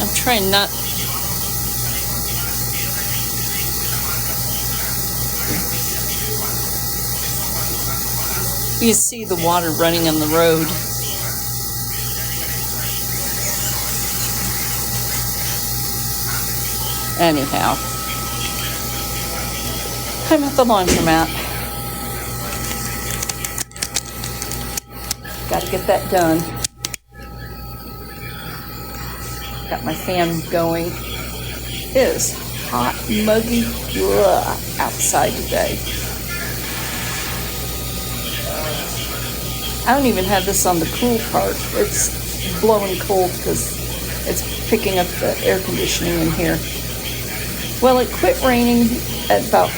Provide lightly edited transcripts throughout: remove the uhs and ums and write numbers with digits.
I'm trying not. You see the water running on the road. Anyhow, I'm at the laundromat. Got to get that done. Got my fan going. It is hot, muggy, outside today. I don't even have this on the cool part. It's blowing cold because it's picking up the air conditioning in here. Well, it quit raining at about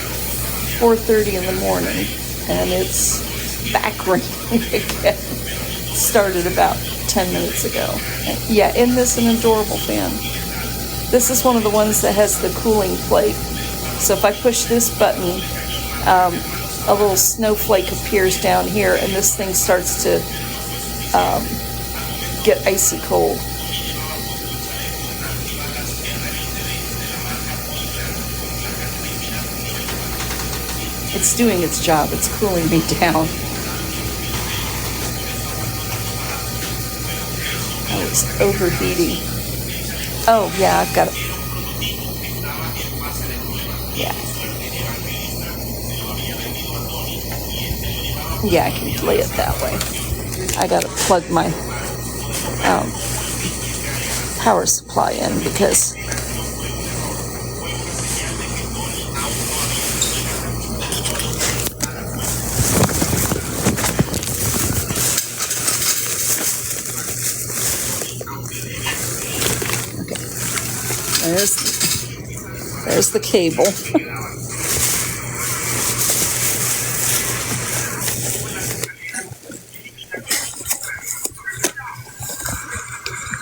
4:30 in the morning, and it's back raining again. Started about 10 minutes ago. Yeah, isn't this an adorable fan? This is one of the ones that has the cooling plate. So if I push this button, a little snowflake appears down here, and this thing starts to get icy cold. It's doing its job. It's cooling me down. I was overheating. Oh, yeah, I've got it. Yeah. Yeah, I can lay it that way. I gotta plug my power supply in because there's the cable.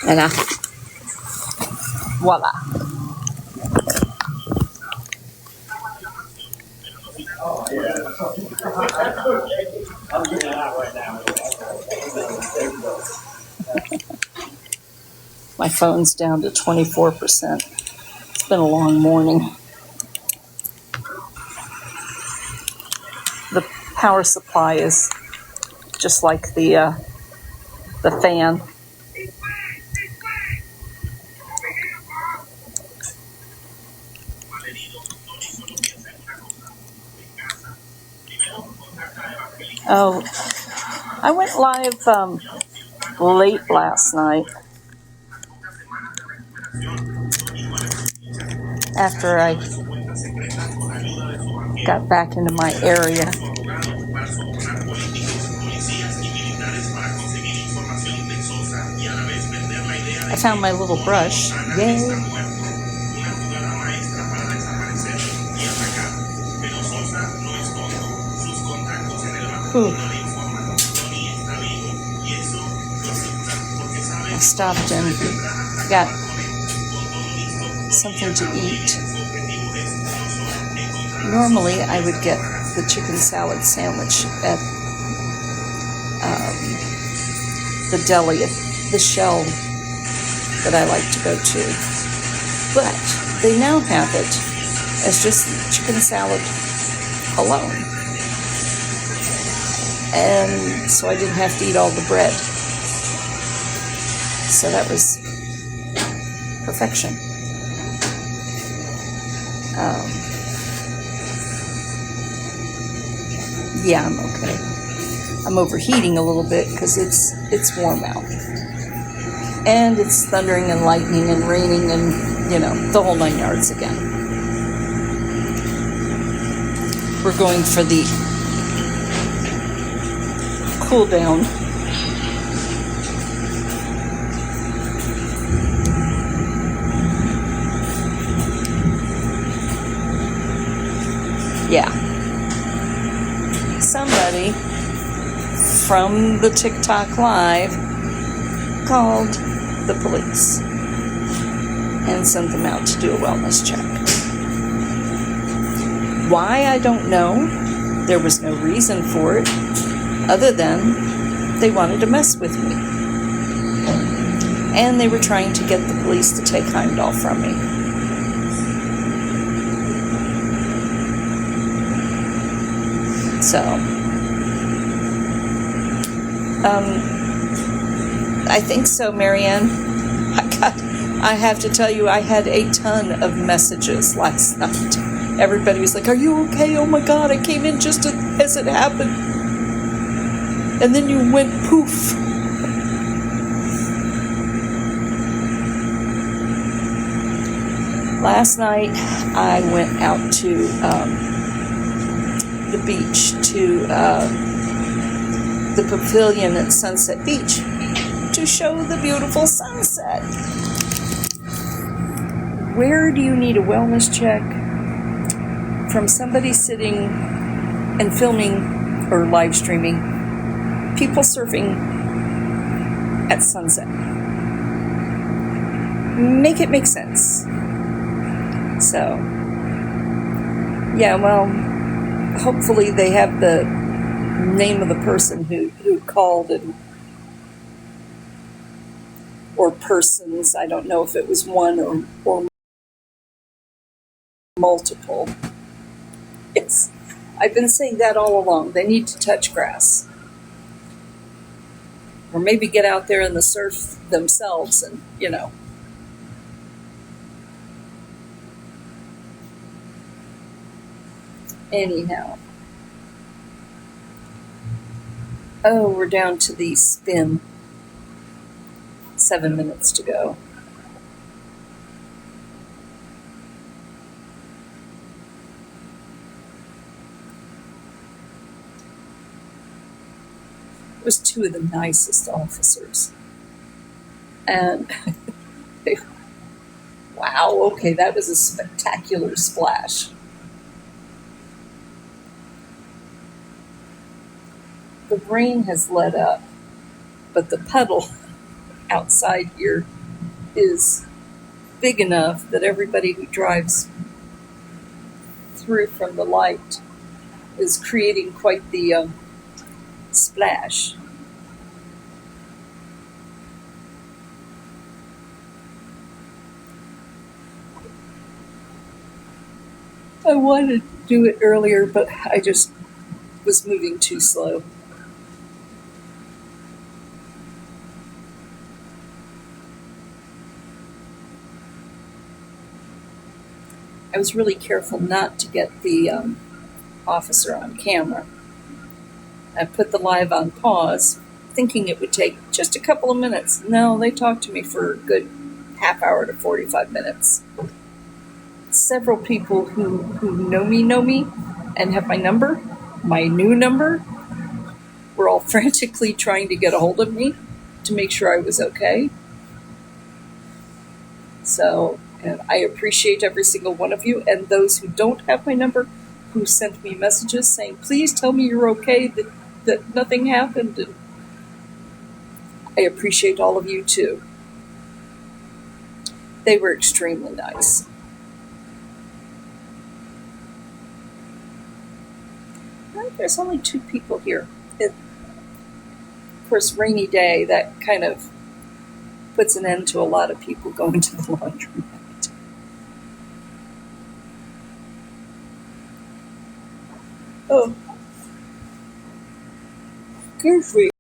And voila. I'm getting it out right now. My phone's down to 24%. It's been a long morning. The power supply is just like the fan. Oh, I went live late last night after I got back into my area. I found my little brush. Yay! Ooh. I stopped and got something to eat. Normally, I would get the chicken salad sandwich at the deli at the Shell that I like to go to. But they now have it as just chicken salad alone. And so I didn't have to eat all the bread. So that was perfection. Yeah, I'm okay. I'm overheating a little bit because it's warm out. And it's thundering and lightning and raining and, the whole 9 yards again. We're going for the cool down. Yeah. Somebody from the TikTok Live called the police and sent them out to do a wellness check. Why, I don't know. There was no reason for it other than they wanted to mess with me. And they were trying to get the police to take Heimdall from me. So, I think so, Marianne. I have to tell you, I had a ton of messages last night. Everybody was like, "Are you okay? Oh my God, I came in just as it happened. And then you went poof." Last night, I went out to the beach, to the pavilion at Sunset Beach, to show the beautiful sunset. Where do you need a wellness check from somebody sitting and filming or live streaming people surfing at sunset? Make it make sense. So, yeah, well, hopefully they have the name of the person who called, or persons. I don't know if it was one or multiple. I've been saying that all along. They need to touch grass. Or maybe get out there in the surf themselves and, Anyhow. Oh, we're down to the spin. 7 minutes to go. It was two of the nicest officers. And wow, okay, that was a spectacular splash. The rain has let up, but the puddle outside here is big enough that everybody who drives through from the light is creating quite the splash. I wanted to do it earlier, but I just was moving too slow. I was really careful not to get the officer on camera. I put the live on pause, thinking it would take just a couple of minutes. No, they talked to me for a good half hour to 45 minutes. Several people who know me and have my number, my new number, were all frantically trying to get a hold of me to make sure I was okay. So, and I appreciate every single one of you, and those who don't have my number, who sent me messages saying, "Please tell me you're okay, that nothing happened." And I appreciate all of you too. They were extremely nice. There's only 2 people here. Of course, rainy day, that kind of puts an end to a lot of people going to the laundromat. Oh, excuse me.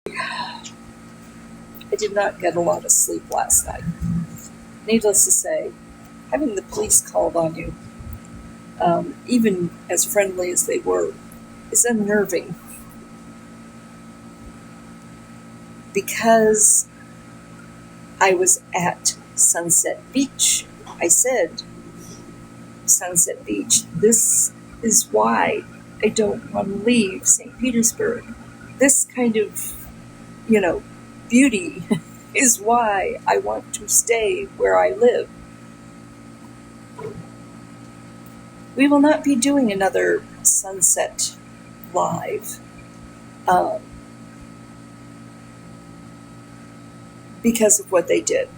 I did not get a lot of sleep last night. Needless to say, having the police called on you, even as friendly as they were, is unnerving. Because I was at Sunset Beach. I said, Sunset Beach, this is why I don't want to leave St. Petersburg. This kind of, beauty is why I want to stay where I live. We will not be doing another sunset live. Because of what they did.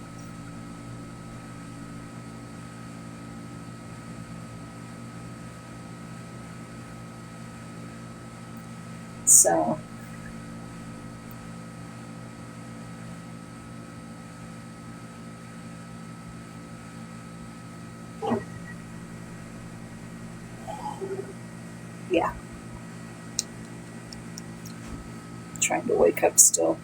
So, Yeah. Trying to wake up still.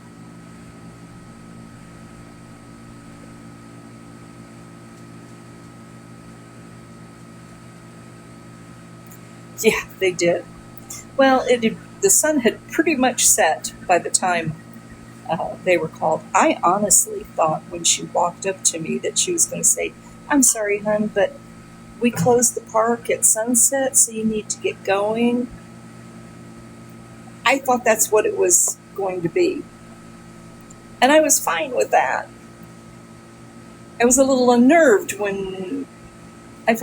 Yeah, they did. Well, the sun had pretty much set by the time they were called. I honestly thought when she walked up to me that she was going to say, "I'm sorry, hon, but we closed the park at sunset, so you need to get going." I thought that's what it was going to be. And I was fine with that. I was a little unnerved when I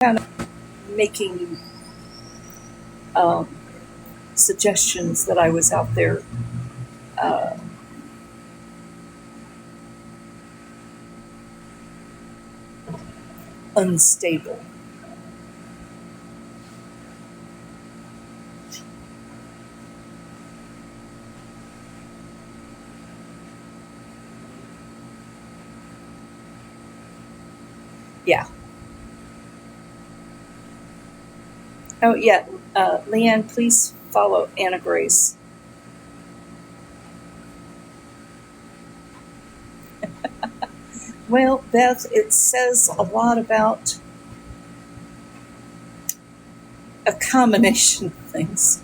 found out making um, suggestions that I was out there uh, unstable. Yeah. Oh, yeah. Leanne, please follow Anna Grace. Well, Beth, it says a lot about a combination of things.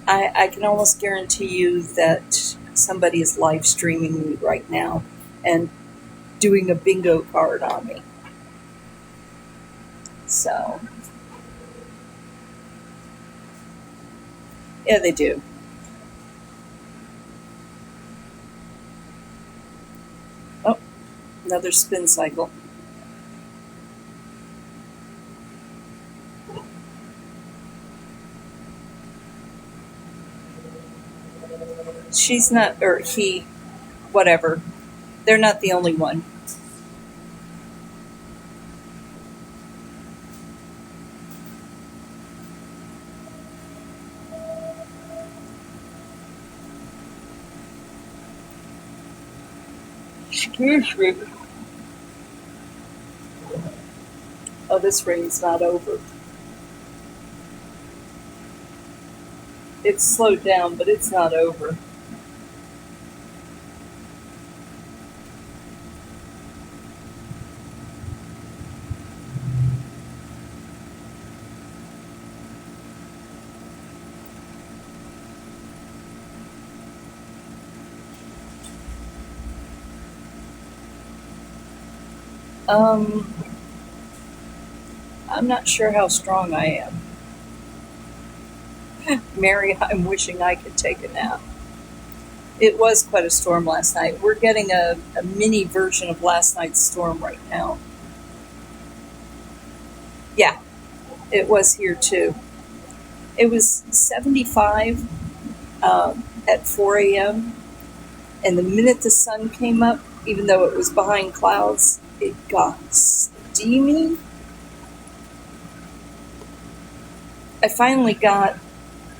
I can almost guarantee you that somebody is live streaming me right now and doing a bingo card on me. So, yeah, they do. Oh, another spin cycle. She's not, or he, whatever. They're not the only one. Excuse me. Oh, this rain's not over. It's slowed down, but it's not over. Um, I'm not sure how strong I am. Mary, I'm wishing I could take a nap. It was quite a storm last night. We're getting a mini version of last night's storm right now. Yeah, it was here too. It was 75 at 4 a.m. And the minute the sun came up, even though it was behind clouds, it got steamy. I finally got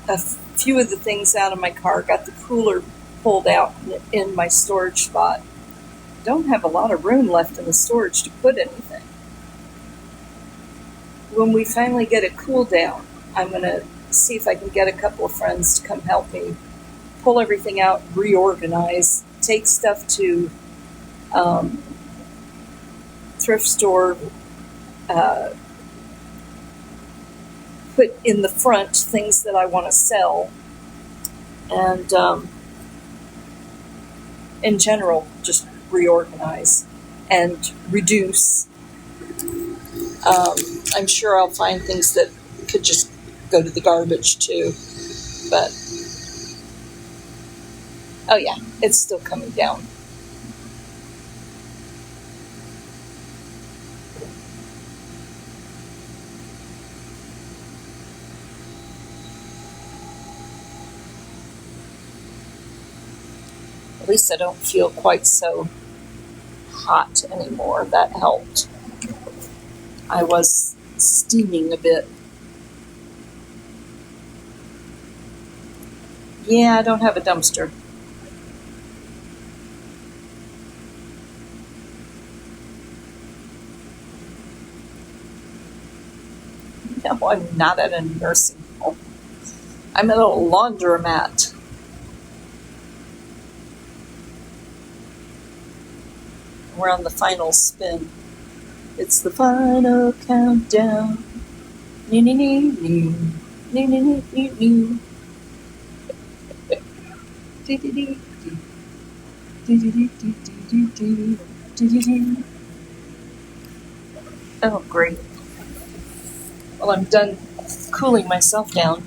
a few of the things out of my car, got the cooler pulled out in my storage spot. Don't have a lot of room left in the storage to put anything. When we finally get it cooled down, I'm going to see if I can get a couple of friends to come help me pull everything out, reorganize, take stuff to um, thrift store, uh, put in the front things that I want to sell, and in general, just reorganize and reduce. Um, I'm sure I'll find things that could just go to the garbage too. But, oh yeah, it's still coming down. At least I don't feel quite so hot anymore. That helped. I was steaming a bit. Yeah, I don't have a dumpster. No, I'm not at a nursing I'm at a laundromat. We're on the final spin. It's the final countdown. Nee, nee, nee, nee. Nee, nee, nee, nee, nee. Dee, dee, dee, dee. Dee, dee, dee, dee, dee, dee, dee, dee, dee. Oh, great. Well, I'm done cooling myself down,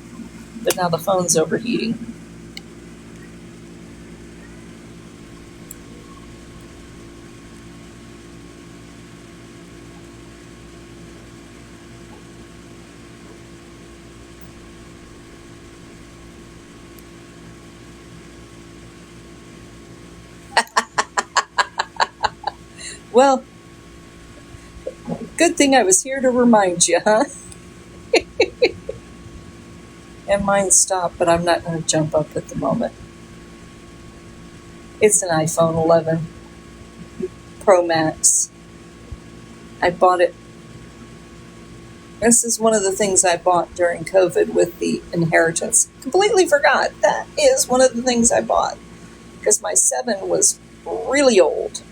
but now the phone's overheating. Well, good thing I was here to remind you, huh? And mine stopped, but I'm not going to jump up at the moment. It's an iPhone 11 Pro Max. I bought it. This is one of the things I bought during COVID with the inheritance. Completely forgot. That is one of the things I bought. Because my 7 was really old.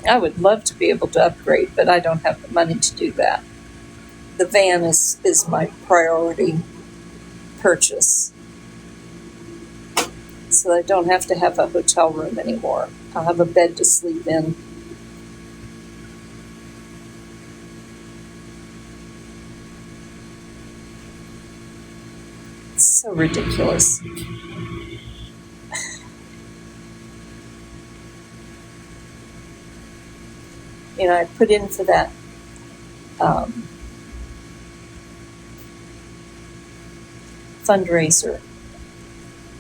I would love to be able to upgrade, but I don't have the money to do that. The van is my priority purchase. So I don't have to have a hotel room anymore. I'll have a bed to sleep in. It's so ridiculous. You know, I put in for that fundraiser,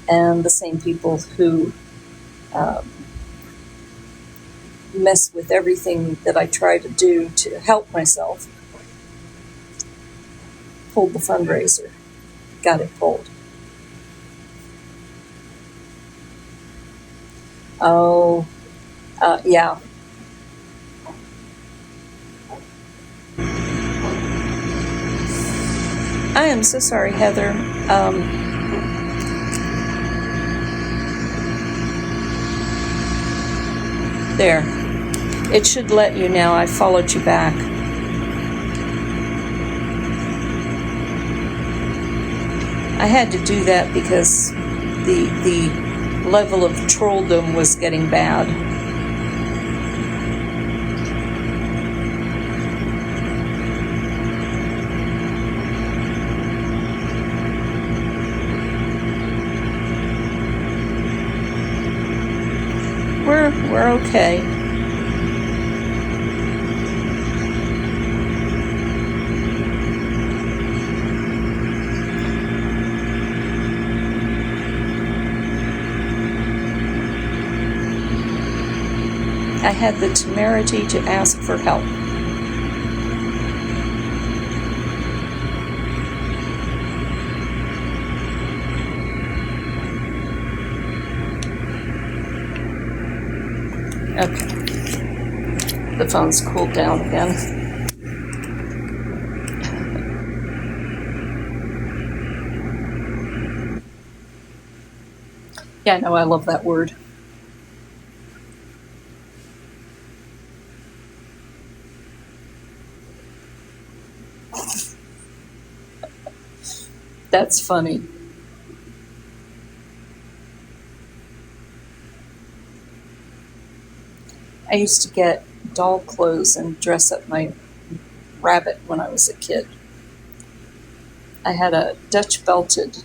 and the same people who mess with everything that I try to do to help myself pulled the fundraiser, got it pulled. Oh, yeah. I am so sorry, Heather. There. It should let you now. I followed you back. I had to do that because the level of trolldom was getting bad. We're okay. I had the temerity to ask for help. Okay. The phone's cooled down again. Yeah, I know, I love that word. That's funny. I used to get doll clothes and dress up my rabbit when I was a kid. I had a Dutch belted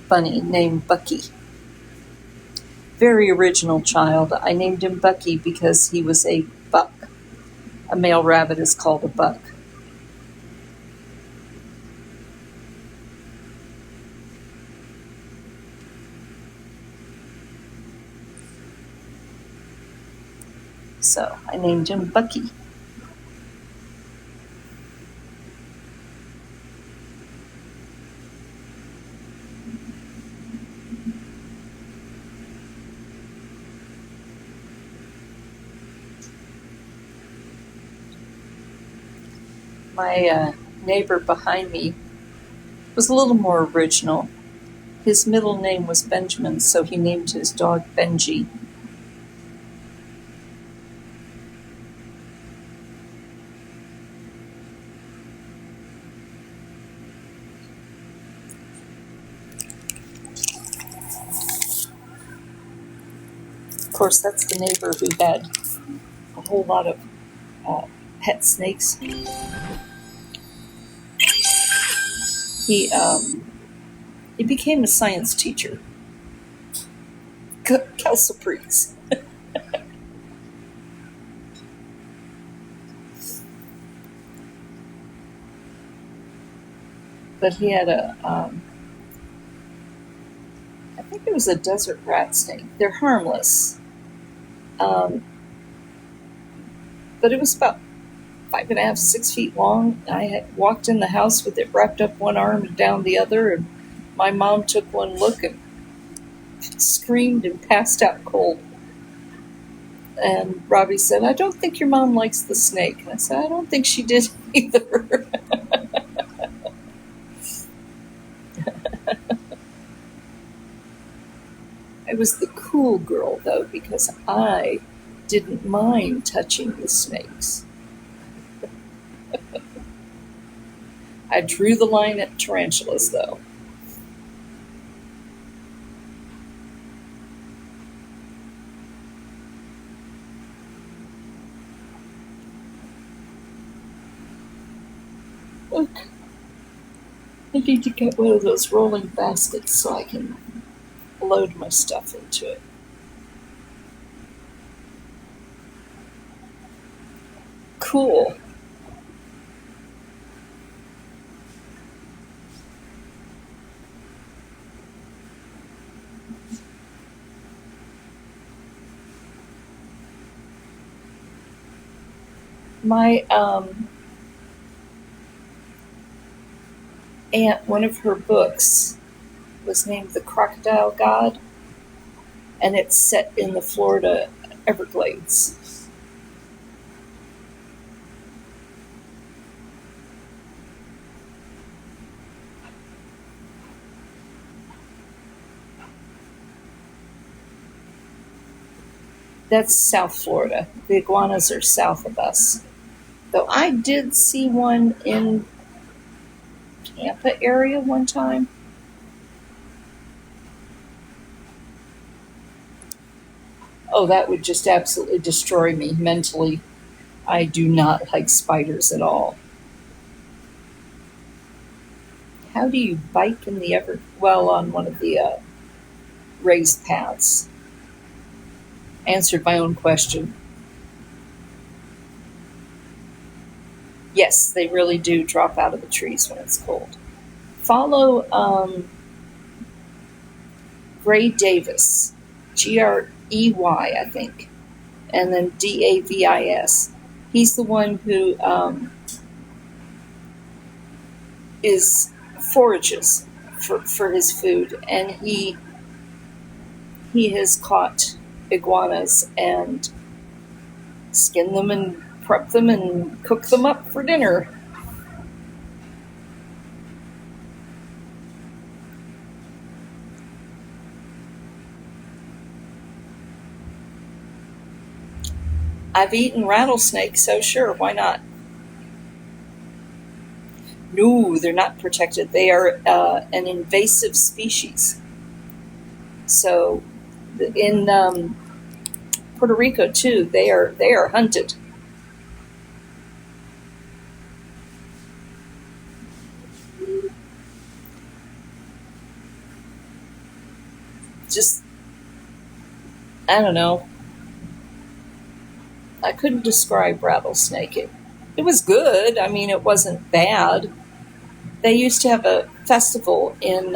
bunny named Bucky. Very original child. I named him Bucky because he was a buck. A male rabbit is called a buck. I named him Bucky. My neighbor behind me was a little more original. His middle name was Benjamin, so he named his dog Benji. Of course, that's the neighbor who had a whole lot of pet snakes. He became a science teacher. Calciprees. But he had I think it was a desert rat snake. They're harmless. Um, but it was about 5.5, 6 feet long. I had walked in the house with it wrapped up one arm and down the other, and my mom took one look and screamed and passed out cold. And Robbie said, "I don't think your mom likes the snake." And I said, "I don't think she did either." I was the cool girl, though, because I didn't mind touching the snakes. I drew the line at tarantulas, though. Look, I need to get one of those rolling baskets so I can load my stuff into it. Cool. My aunt, one of her books was named The Crocodile God, and it's set in the Florida Everglades. That's South Florida. The iguanas are south of us. Though I did see one in Tampa area one time. Oh, that would just absolutely destroy me mentally. I do not like spiders at all. How do you bike in the well, on one of the raised paths? Answered my own question. Yes, they really do drop out of the trees when it's cold. Follow Gray Davis, Grey, I think, and then Davis. He's the one who is forages for his food, and he has caught iguanas and skinned them and prep them and cook them up for dinner. I've eaten rattlesnakes, so sure, why not? No, they're not protected. They are an invasive species. So, in Puerto Rico too, they are hunted. Just, I don't know. I couldn't describe rattlesnake. It was good. I mean, it wasn't bad. They used to have a festival in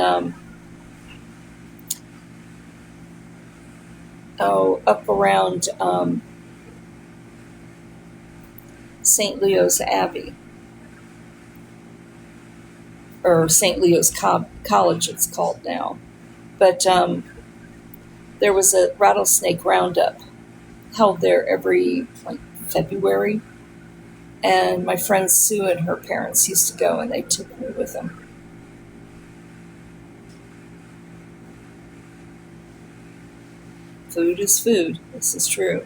up around St. Leo's Abbey, or St. Leo's College, it's called now. But there was a rattlesnake roundup held there every like February, and my friend Sue and her parents used to go, and they took me with them. Food is food. This is true.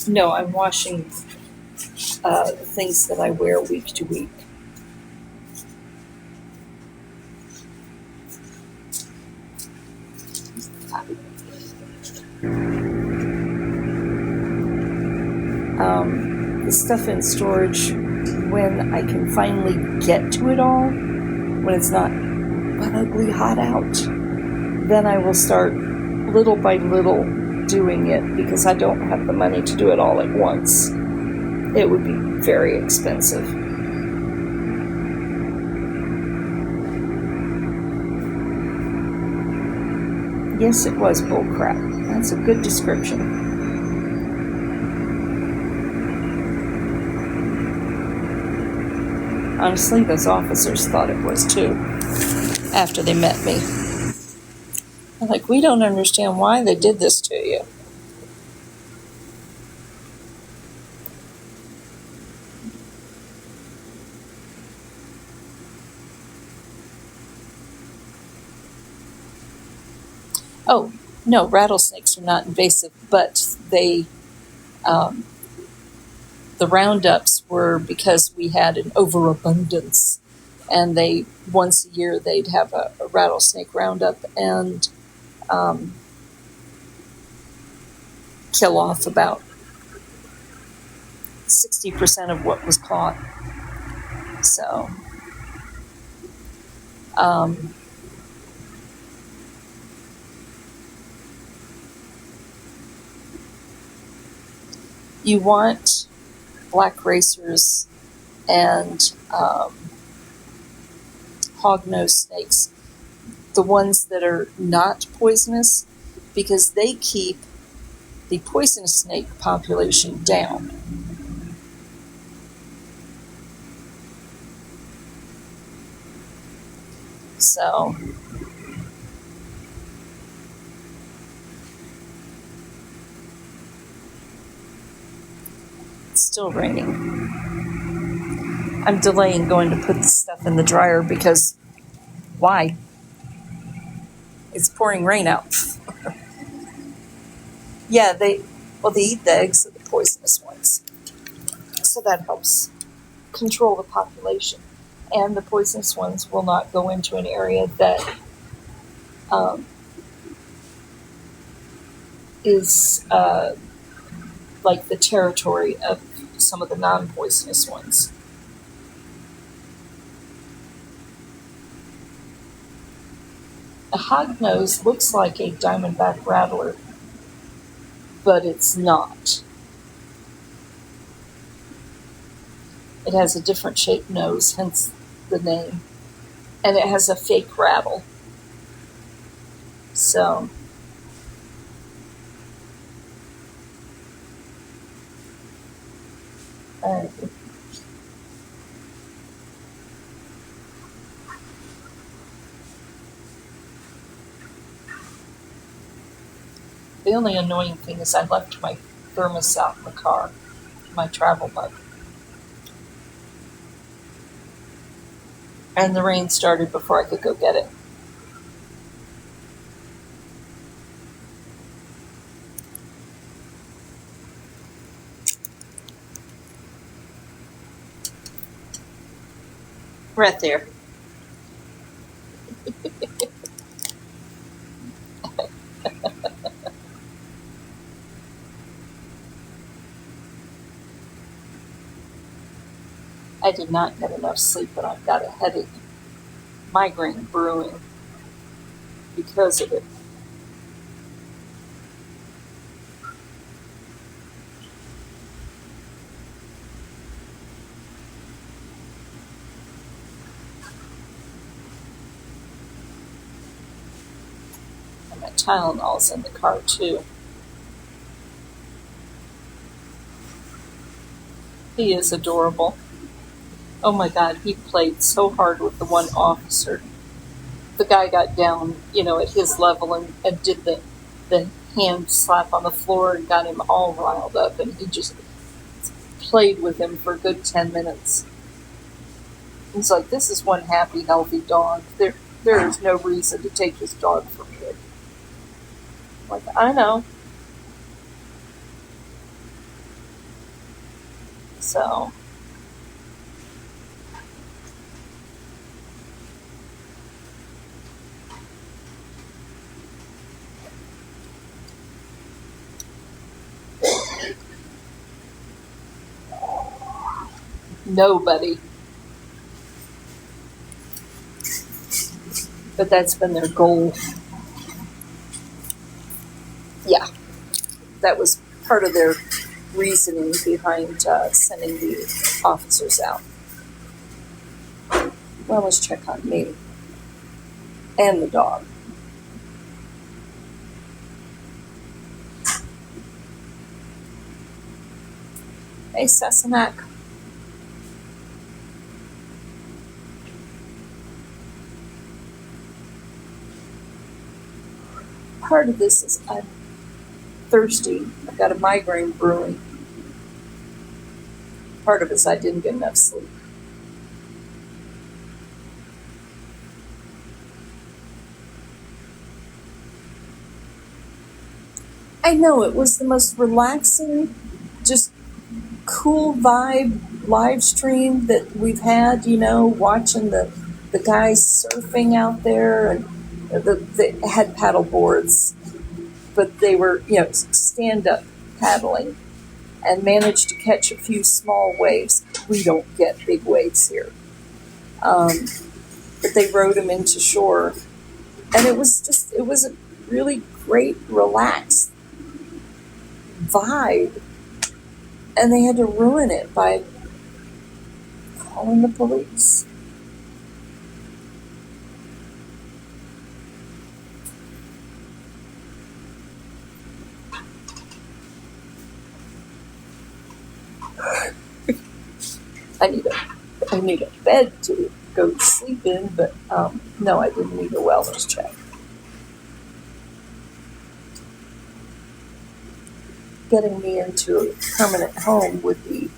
No, I'm washing the things that I wear week to week. The stuff in storage, when I can finally get to it all, when it's not ugly hot out, then I will start little by little doing it, because I don't have the money to do it all at once. It would be very expensive. Yes, it was bullcrap. That's a good description. Honestly, those officers thought it was too, after they met me. I'm like, we don't understand why they did this to you. Oh, no, rattlesnakes are not invasive, but they, the roundups were because we had an overabundance, and they, once a year, they'd have a rattlesnake roundup and kill off about 60% of what was caught. So, you want black racers and hognose snakes, the ones that are not poisonous, because they keep the poisonous snake population down. So, it's still raining. I'm delaying going to put the stuff in the dryer because why? It's pouring rain out. Yeah, they eat the eggs of the poisonous ones. So that helps control the population. And the poisonous ones will not go into an area that is like the territory of some of the non-poisonous ones. A hognose looks like a diamondback rattler, but it's not. It has a different shaped nose, hence the name. And it has a fake rattle. So, the only annoying thing is I left my thermos out in the car, my travel mug. And the rain started before I could go get it. Right there. I did not get enough sleep, but I've got a headache, migraine brewing because of it. I'm at got Tylenols in the car too. He is adorable. Oh my God, he played so hard with the one officer. The guy got down, at his level and did the hand slap on the floor and got him all riled up, and he just played with him for a good 10 minutes. He's like, this is one happy, healthy dog. There is no reason to take this dog from you. Like, I know. So, nobody. But that's been their goal. Yeah, that was part of their reasoning behind sending the officers out. Well, let's check on me and the dog. Hey, Sassenach. Part of this is I'm thirsty. I've got a migraine brewing. Part of it is I didn't get enough sleep. I know, it was the most relaxing, just cool vibe live stream that we've had, watching the guys surfing out there, and they had paddle boards, but they were, stand-up paddling, and managed to catch a few small waves. We don't get big waves here. But they rode them into shore, and it was a really great, relaxed vibe, and they had to ruin it by calling the police. I need a bed to go to sleep in, but no, I didn't need a wellness check. Getting me into a permanent home would be.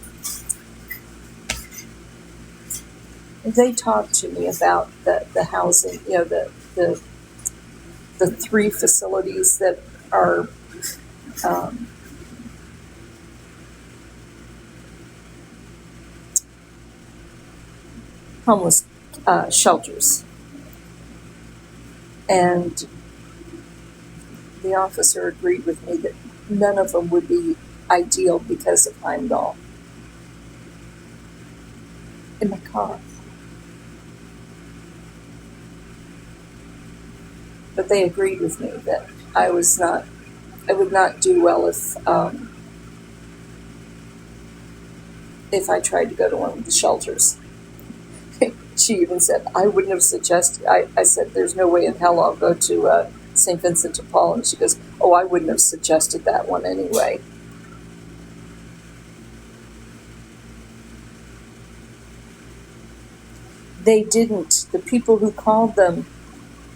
They talked to me about the housing, the 3 facilities that are homeless shelters. And the officer agreed with me that none of them would be ideal because of Heimdall. In my car. But they agreed with me that I would not do well if I tried to go to one of the shelters. She even said, I wouldn't have suggested, I said, there's no way in hell I'll go to St. Vincent de Paul. And she goes, oh, I wouldn't have suggested that one anyway. They didn't. The people who called them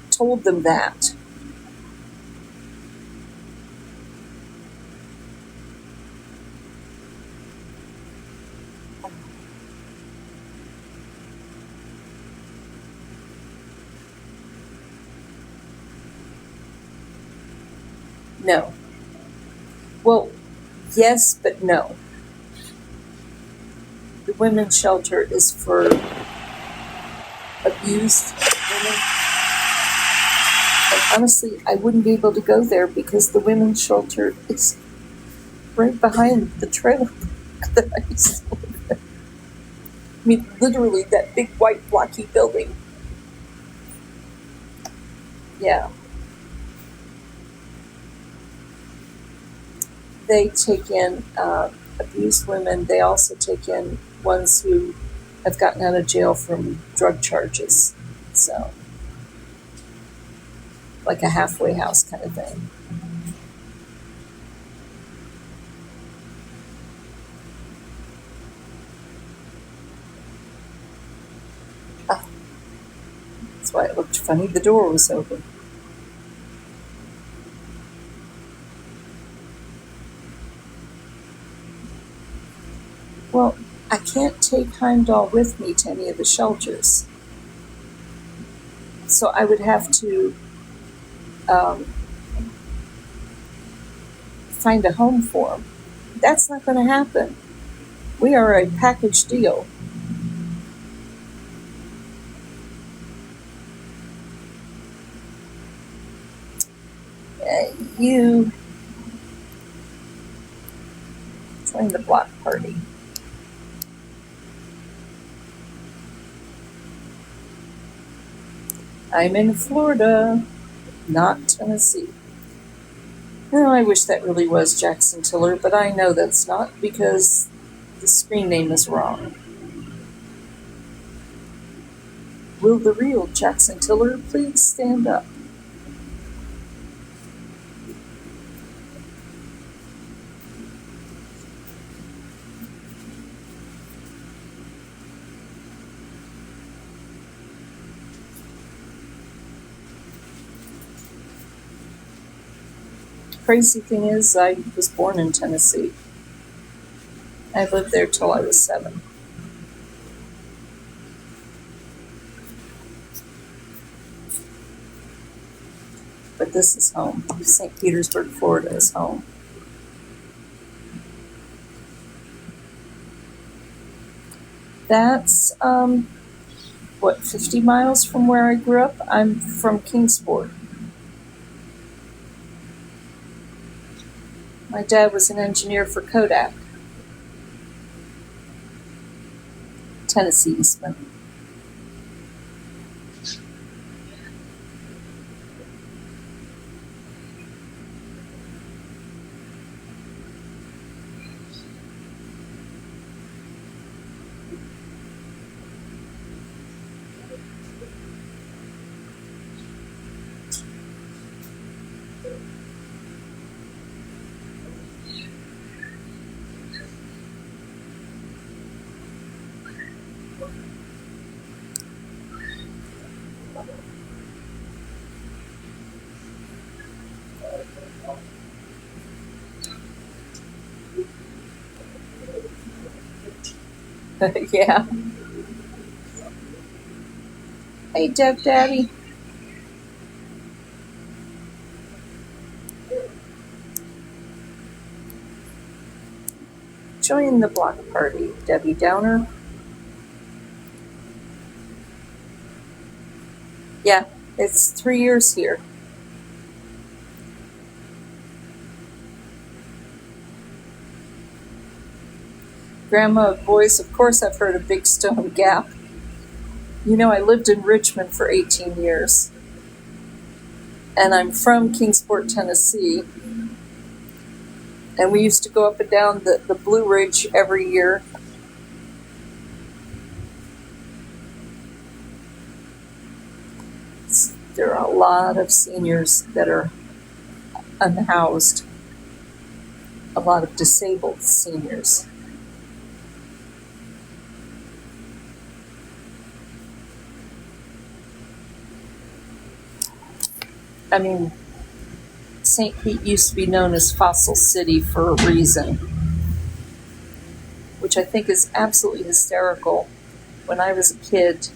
told them that. No. Well, yes, but no. The women's shelter is for abused women. And honestly, I wouldn't be able to go there because the women's shelter is right behind the trailer that I used to live in. I mean, literally that big white blocky building. Yeah. They take in abused women. They also take in ones who have gotten out of jail from drug charges. So, like a halfway house kind of thing. Ah, that's why it looked funny. The door was open. Well, I can't take Heimdall with me to any of the shelters. So I would have to find a home for him. That's not going to happen. We are a package deal. You join the block party. I'm in Florida, not Tennessee. Well, I wish that really was Jackson Tiller, but I know that's not because the screen name is wrong. Will the real Jackson Tiller please stand up? Crazy thing is, I was born in Tennessee. I lived there till I was 7. But this is home. St. Petersburg, Florida is home. That's, 50 miles from where I grew up? I'm from Kingsport. My dad was an engineer for Kodak. Tennessee Eastman. Yeah. Hey, Dev Daddy. Join the block party, Debbie Downer. Yeah, it's 3 years here. Grandma of Boys, of course I've heard of Big Stone Gap. You know, I lived in Richmond for 18 years. And I'm from Kingsport, Tennessee. And we used to go up and down the Blue Ridge every year. There are a lot of seniors that are unhoused, a lot of disabled seniors. I mean, St. Pete used to be known as Fossil City for a reason, which I think is absolutely hysterical. When I was a kid,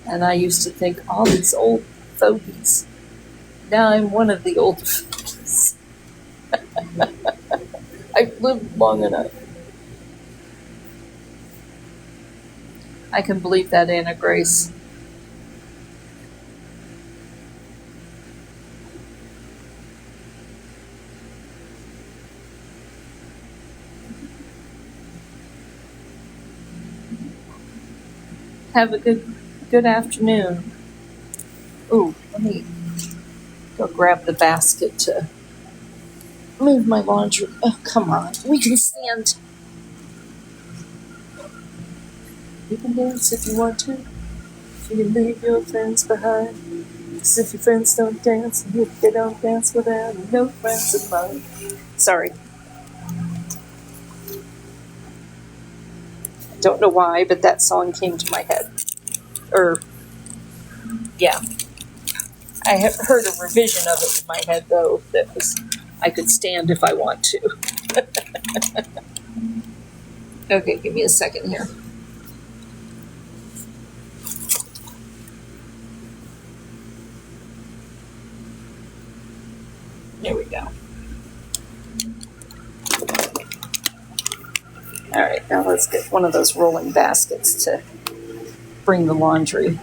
and I used to think, all these old fogies. Now I'm one of the old fogies. I've lived long enough. I can believe that, Anna Grace. Have a good afternoon. Ooh, let me go grab the basket to move my laundry. Oh, come on. We can stand. You can dance if you want to. You can leave your friends behind. 'Cause if your friends don't dance, if they don't dance without no friends of mine. Sorry. Don't know why, but that song came to my head. Yeah. I have heard a revision of it in my head, though, that was I could stand if I want to. Okay, give me a second here. There we go. All right, now let's get one of those rolling baskets to bring the laundry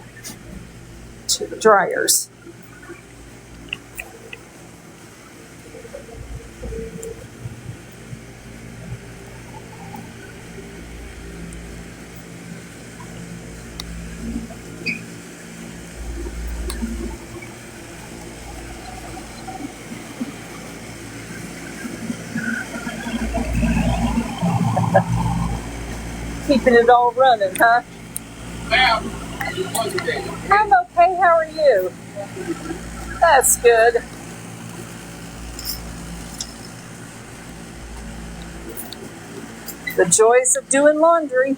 to the dryers. Keeping it all running, huh? Ma'am, I'm okay, how are you? That's good. The joys of doing laundry.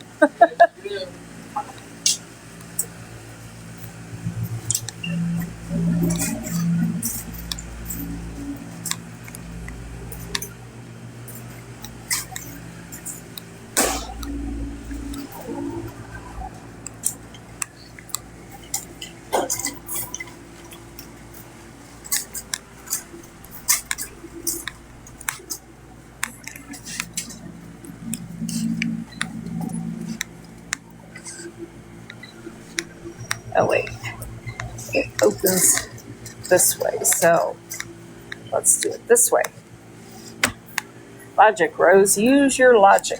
Oh wait, it opens this way, so let's do it this way. Logic, Rose, use your logic.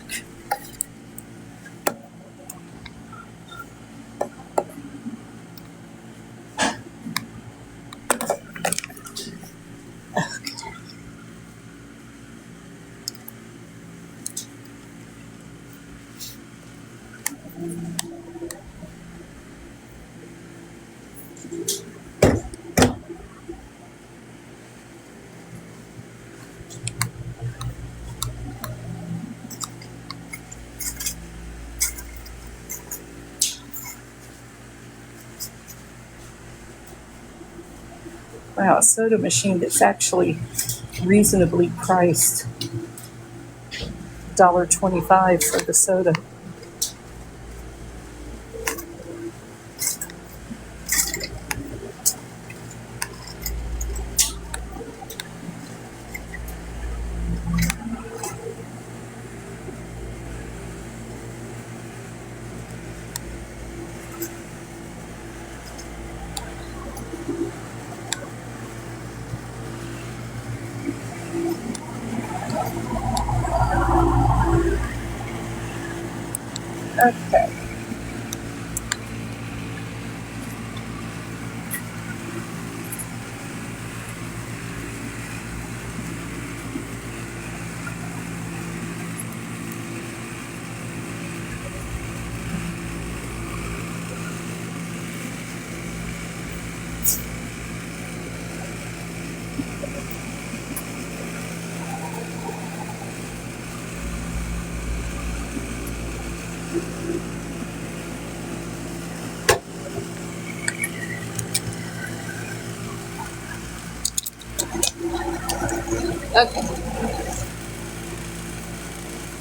Wow, a soda machine that's actually reasonably priced. $1.25 for the soda. Okay. Okay.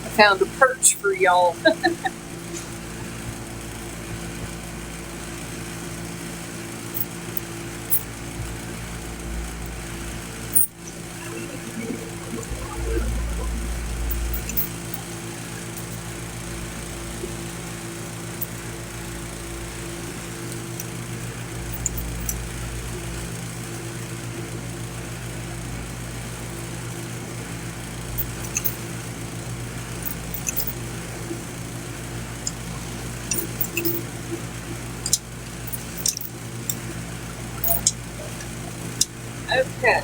I found a perch for y'all. Okay.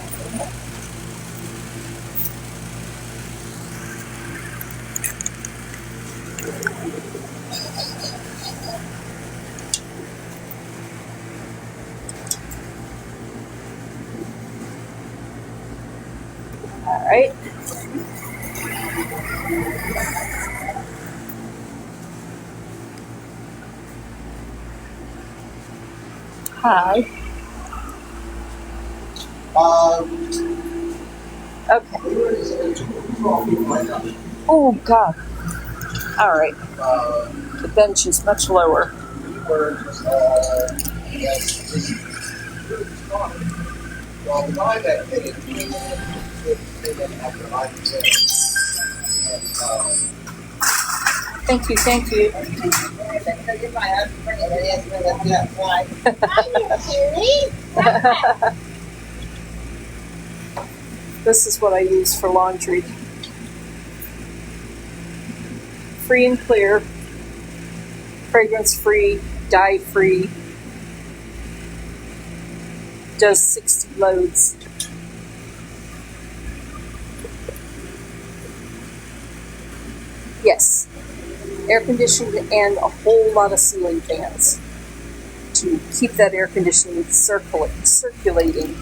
All right. Hi. Okay. Oh, God. All right. The bench is much lower. Thank you, thank you. This is what I use for laundry. Free and clear, fragrance free, dye free. Does 60 loads. Yes, air conditioned and a whole lot of ceiling fans to keep that air conditioning circulating.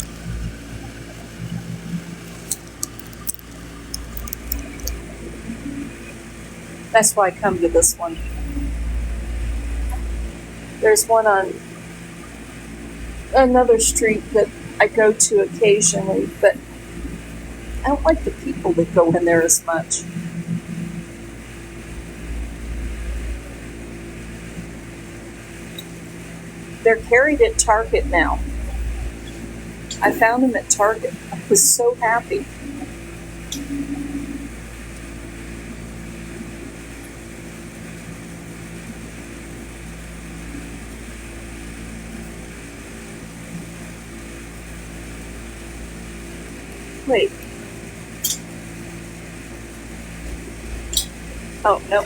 That's why I come to this one. There's one on another street that I go to occasionally, but I don't like the people that go in there as much. They're carried at Target now. I found them at Target. I was so happy. Wait. Oh, no.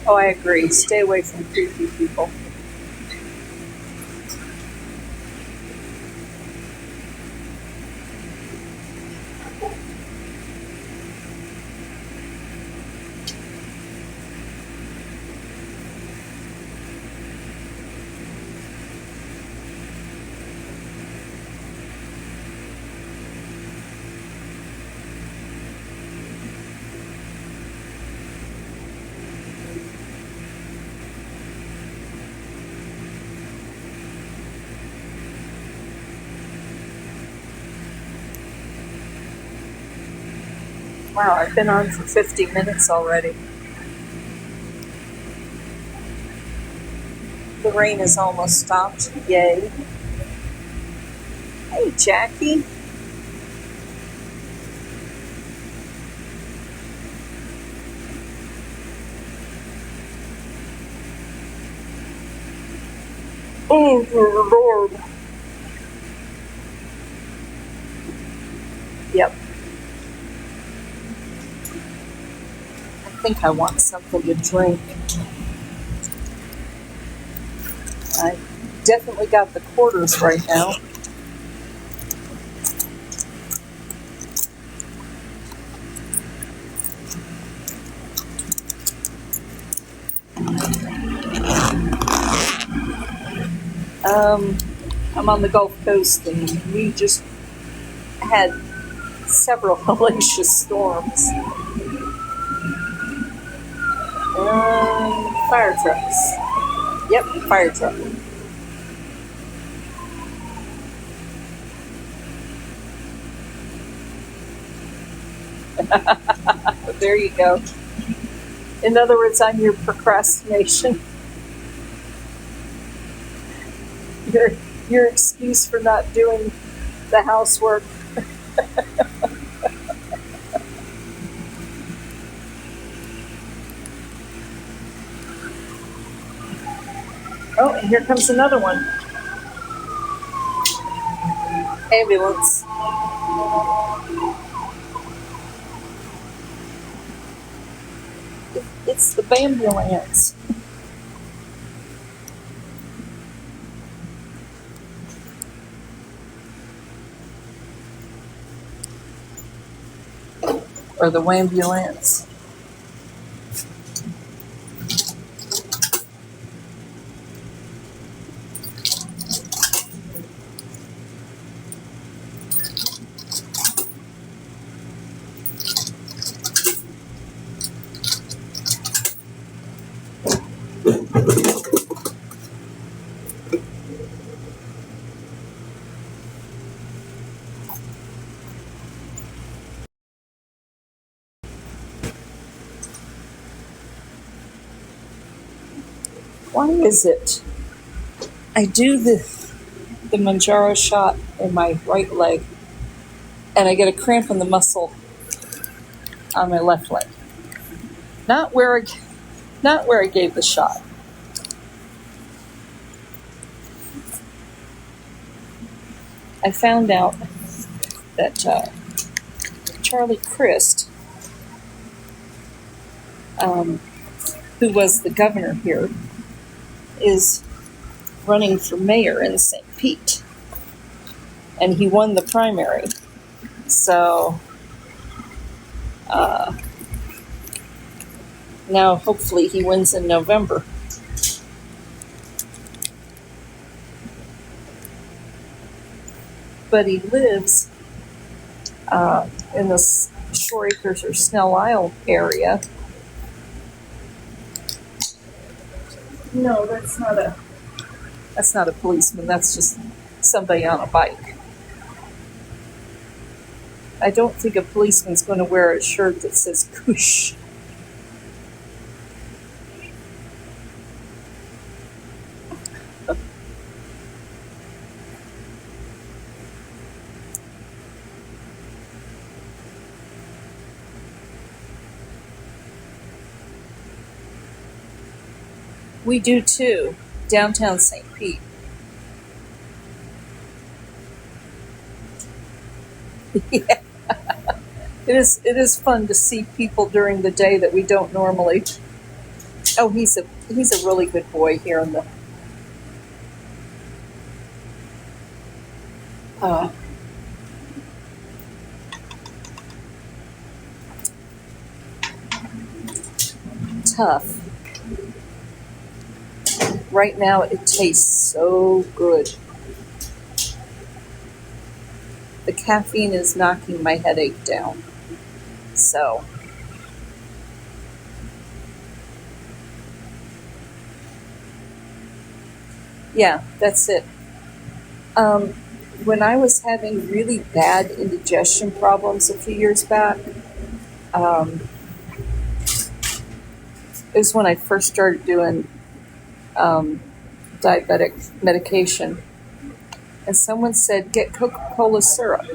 Oh, I agree. Stay away from creepy people. Wow, I've been on for 50 minutes already. The rain has almost stopped. Yay. Hey, Jackie. Oh, dear Lord. Yep. I think I want something to drink. I definitely got the quarters right now. I'm on the Gulf Coast and we just had several hellacious storms. Fire trucks. Yep, fire truck. There you go. In other words, I'm your procrastination. Your excuse for not doing the housework. Oh, and here comes another one. Ambulance. It's the Bambulance. or the wambulance. Why is it I do the Manjaro shot in my right leg and I get a cramp in the muscle on my left leg? Not where I gave the shot. I found out that Charlie Crist, who was the governor here, is running for mayor in St. Pete. And he won the primary. So now hopefully he wins in November. But he lives in the Shore Acres or Snell Isle area. No, that's not a policeman. That's just somebody on a bike. I don't think a policeman's going to wear a shirt that says "Koosh." We do too, downtown St. Pete. Yeah. It is fun to see people during the day that we don't normally. Oh, he's a really good boy here in the tough. Right now it tastes so good. The caffeine is knocking my headache down. So yeah, that's it. When I was having really bad indigestion problems a few years back, it was when I first started doing diabetic medication. And someone said, get Coca-Cola syrup.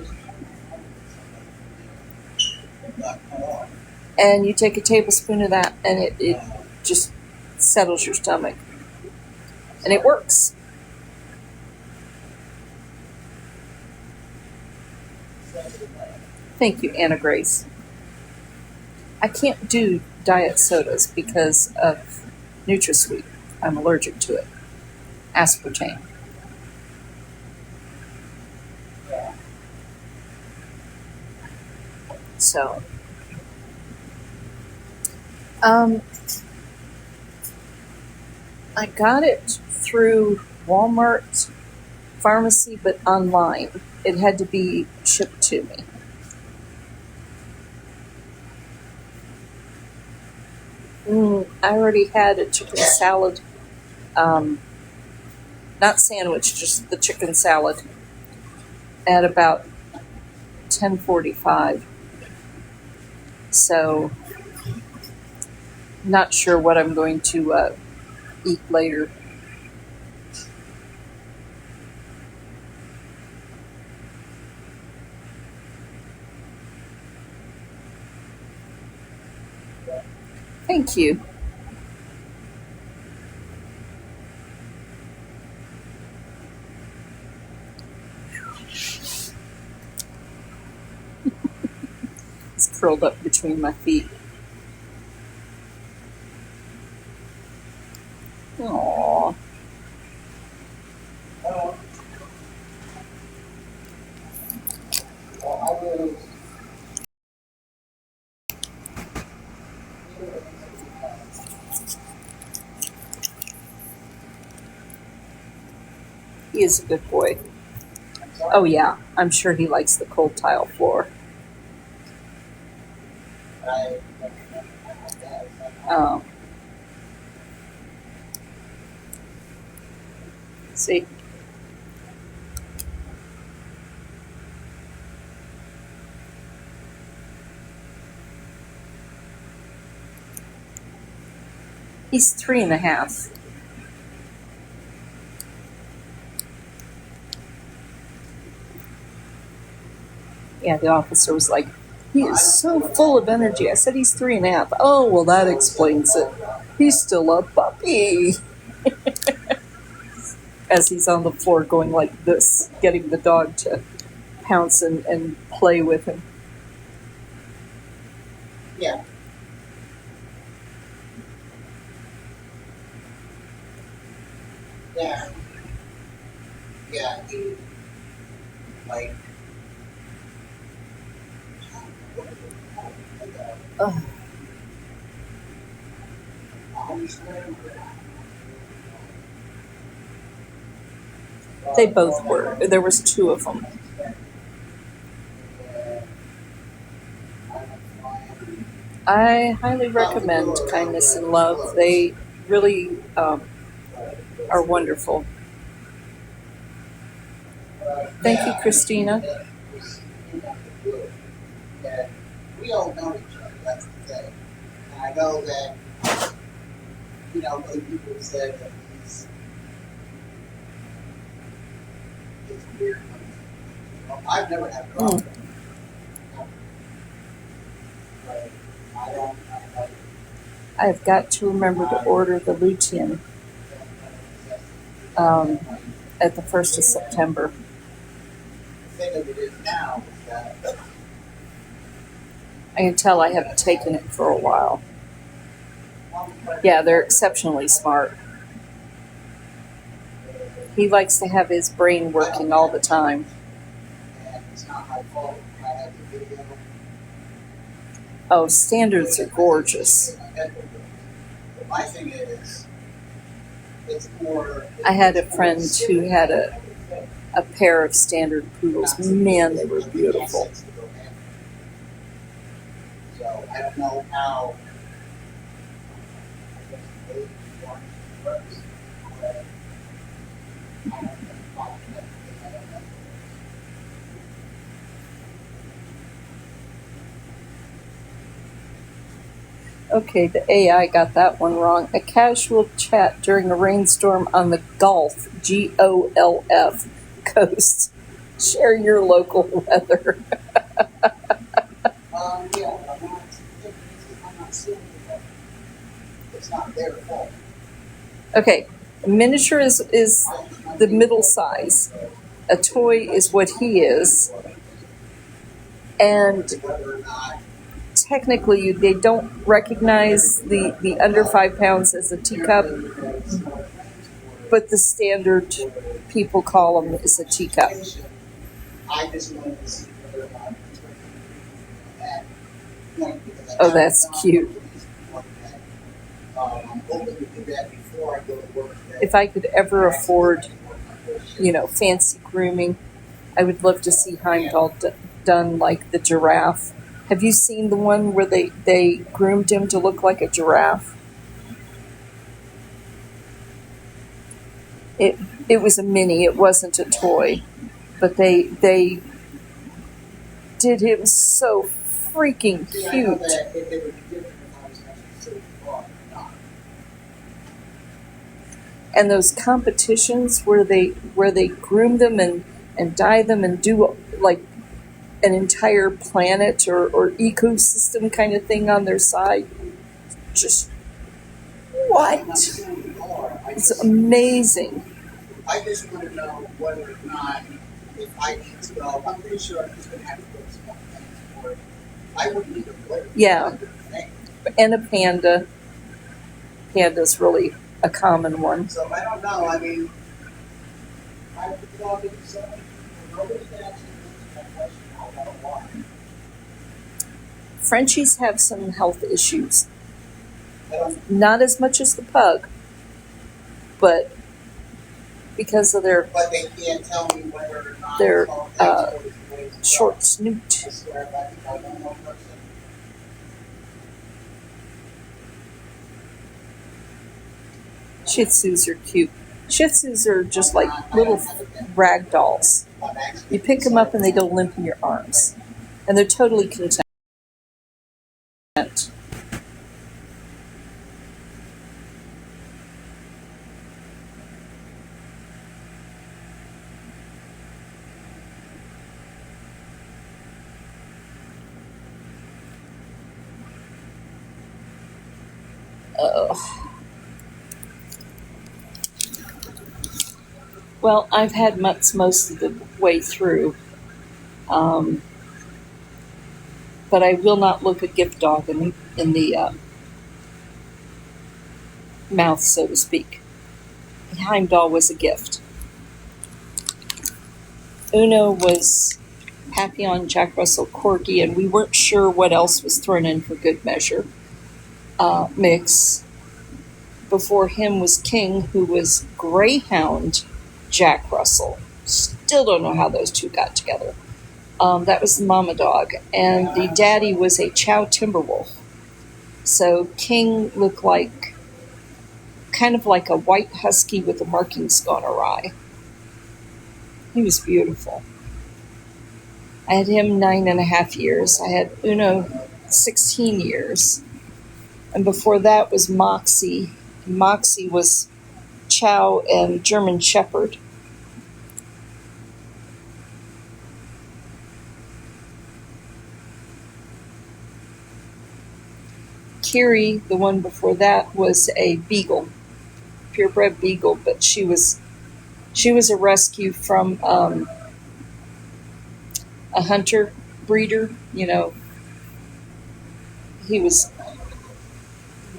And you take a tablespoon of that, and it just settles your stomach. And it works. Thank you, Anna Grace. I can't do diet sodas because of NutraSweet. I'm allergic to it. Aspartame. So, I got it through Walmart pharmacy, but online. It had to be shipped to me. I already had a chicken salad, not sandwich, just the chicken salad, at about 10:45. So, not sure what I'm going to eat later. Thank you. It's curled up between my feet. Aww. He is a good boy. Oh yeah, I'm sure he likes the cold tile floor. Um, see. He's 3.5. Yeah, the officer was like, he is so full of energy. I said he's 3.5. Oh, well, that explains it. He's still a puppy. As he's on the floor going like this, getting the dog to pounce and play with him. Yeah. Yeah. Yeah, he, like, Ugh. They both were. There was 2 of them. I highly recommend Kindness and Love. They really are wonderful. Thank you, Christina. we all know each other, that's the thing. And I know that, other people said that he's weird. I've never had a problem. But I've got to remember to order the lutein at the 1st of September. The thing of it is now is that I can tell I haven't taken it for a while. Yeah, they're exceptionally smart. He likes to have his brain working all the time. and it's not my fault. I have the video. Oh, standards are gorgeous. But my thing is, it's more. I had a friend who had a pair of standard poodles. Man, they were beautiful. So I don't know how. Okay, the AI got that one wrong. A casual chat during a rainstorm on the Gulf, GOLF, coast. Share your local weather. Yeah, I'm not seeing it. It's not their fault. Okay, a miniature is the middle size. A toy is what he is. And Whether or not technically they don't recognize the under 5 pounds as a teacup, but the standard people call them is a teacup. I just wanted to see whether or not it's going to be at point because Oh, that's cute. I'm hoping to do that before I go to work. If I could ever afford, fancy grooming, I would love to see Heimdall done like the giraffe. Have you seen the one where they groomed him to look like a giraffe? It was a mini, it wasn't a toy, but they did him so freaking See, I know cute. that it would be different if I was actually sitting involved or not. And those competitions where they groom them and dye them and do like an entire planet or ecosystem kind of thing on their side. Just what? It's amazing. I just want to know whether or not if I need to go. I'm pretty sure I'm just going to have to go to small things for it. I wouldn't even wait. Yeah. And a panda. Panda's really a common one. So I don't know. I mean, I would love it to somebody. Nobody can actually answer that question. I don't know why. Frenchies have some health issues. I don't. Not as much as the pug, but because of their But they can't tell me whether or not their it's all export is the way to go. short snoot. I swear, if I think I one more person. Shih Tzus are cute. Shih Tzus are just like little rag dolls. You pick them up and they go limp in your arms. And they're totally content. Well, I've had mutts most of the way through. But I will not look a gift dog in the mouth, so to speak. Heimdall was a gift. Uno was Papillon Jack Russell Corgi, and we weren't sure what else was thrown in for good measure. Mix. Before him was King, who was Greyhound Jack Russell. Still don't know how those two got together. That was the mama dog. And the daddy was a Chow Timberwolf. So King looked like, kind of like a white husky with the markings gone awry. He was beautiful. I had him 9.5 years. I had Uno 16 years. And before that was Moxie. Moxie was Chow and German Shepherd. Kiri, the one before that, was a beagle, purebred beagle, but she was a rescue from a hunter breeder. You know, he was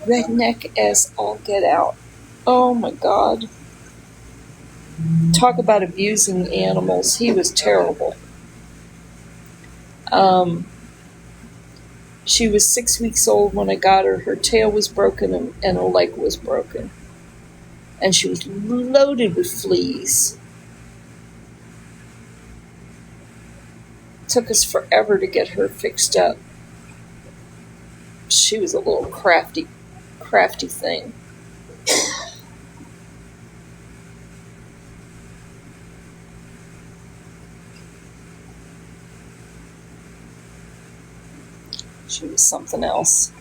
redneck as all get out. Oh my God. Talk about abusing animals. He was terrible. She was 6 weeks old when I got her. Her tail was broken and her leg was broken. And she was loaded with fleas. It took us forever to get her fixed up. She was a little crafty thing. She was something else.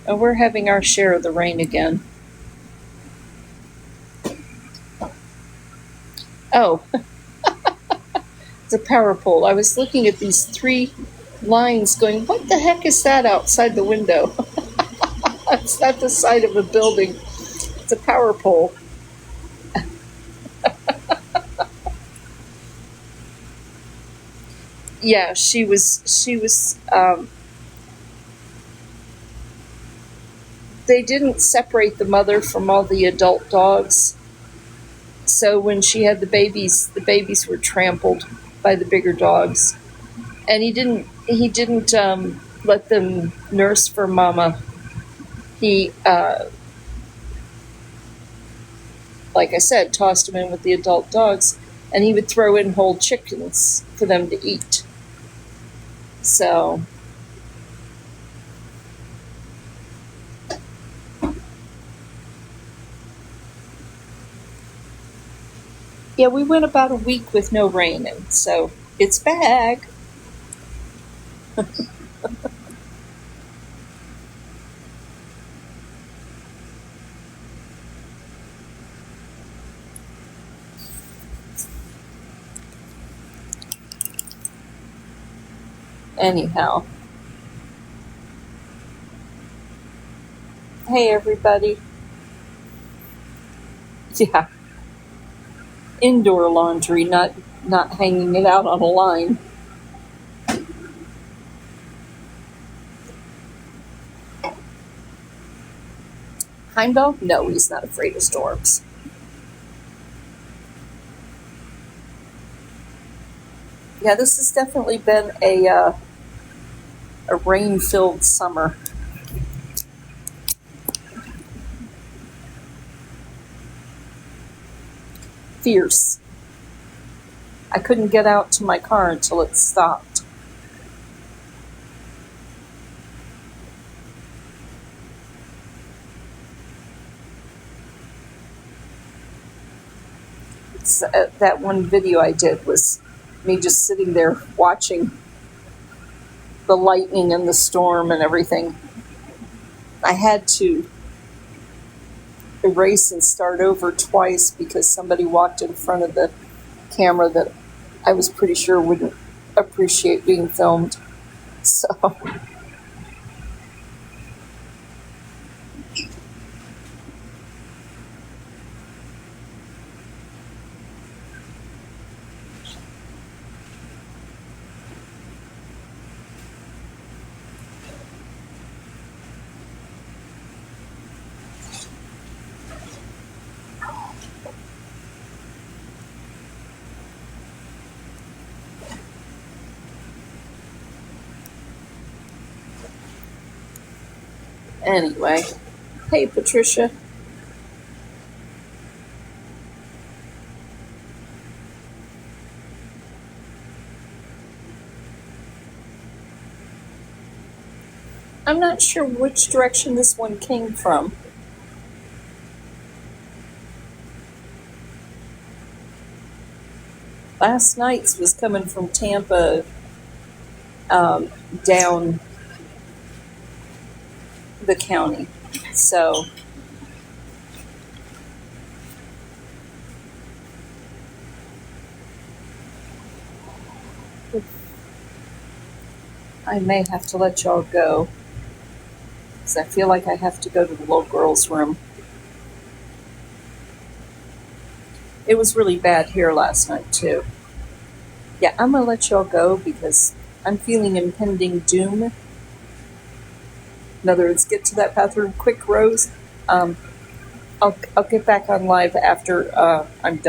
And we're having our share of the rain again. Oh, it's a power pole. I was looking at these 3 lines going, what the heck is that outside the window? It's not the side of a building. It's a power pole. Yeah, she was, they didn't separate the mother from all the adult dogs. So when she had the babies were trampled by the bigger dogs. And he didn't let them nurse for mama. He, like I said, tossed them in with the adult dogs, and he would throw in whole chickens for them to eat. So, yeah, we went about a week with no rain, and so it's back. Anyhow. Hey, everybody. Yeah. Indoor laundry, not hanging it out on a line. Heimdall? No, he's not afraid of storms. Yeah, this has definitely been a rain-filled summer. fierce. I couldn't get out to my car until it stopped. That one video I did was me just sitting there watching the lightning and the storm and everything. I had to erase and start over twice because somebody walked in front of the camera that I was pretty sure wouldn't appreciate being filmed. So, anyway. Hey, Patricia. I'm not sure which direction this one came from. Last night's was coming from Tampa down the county. So, I may have to let y'all go because I feel like I have to go to the little girl's room. It was really bad here last night, too. Yeah, I'm going to let y'all go because I'm feeling impending doom. In other words, get to that bathroom quick, Rose. I'll get back on live after I'm done.